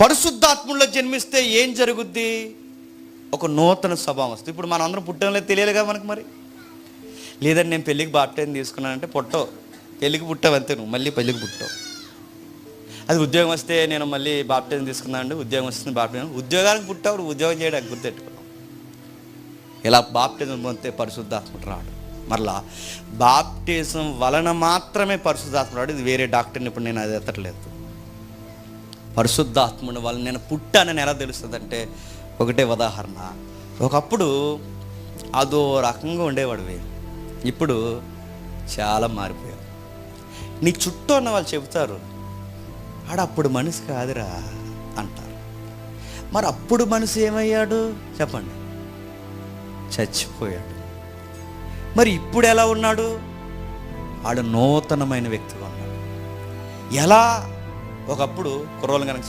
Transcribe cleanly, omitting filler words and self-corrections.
పరిశుద్ధాత్ముల్లో జన్మిస్తే ఏం జరుగుద్ది? ఒక నూతన స్వభావం వస్తుంది. ఇప్పుడు మనం అందరం పుట్టంలో తెలియాలిగా మనకు. మరి లేదండి నేను పెళ్ళికి బాప్టైజం తీసుకున్నానంటే పుట్టవు, పెళ్ళికి పుట్టావు అంతే, నువ్వు మళ్ళీ పెళ్ళికి పుట్టావు. అది ఉద్యోగం వస్తే నేను మళ్ళీ బాప్టైజం తీసుకున్నానండి, ఉద్యోగం వస్తుంది బాప్టైజం, ఉద్యోగానికి పుట్టావు, ఉద్యోగం చేయడానికి గుర్తెట్టుకున్నావు. ఇలా బాప్టిజం పొందితే పరిశుద్ధాత్ముడు రాడు. మరలా బాప్టిజం వలన మాత్రమే పరిశుద్ధాత్ముడు రాడు. ఇది వేరే డాక్టర్ని ఇప్పుడు నేను అది ఎత్తట్లేదు. పరిశుద్ధాత్ముడి వలన నేను పుట్టానని ఎలా తెలుస్తుంది అంటే, ఒకటే ఉదాహరణ. ఒకప్పుడు అదో రకంగా ఉండేవాడు వేరు, ఇప్పుడు చాలా మారిపోయాడు. నీ చుట్టూ ఉన్న వాళ్ళు చెబుతారు, ఆడప్పుడు మనిషి కాదురా అంటారు. మరి అప్పుడు మనిషి ఏమయ్యాడు చెప్పండి? చచ్చిపోయాడు. మరి ఇప్పుడు ఎలా ఉన్నాడు? ఆడు నూతనమైన వ్యక్తిగా ఉన్నాడు. ఎలా? ఒకప్పుడు కుర్రోళ్ళు కనుక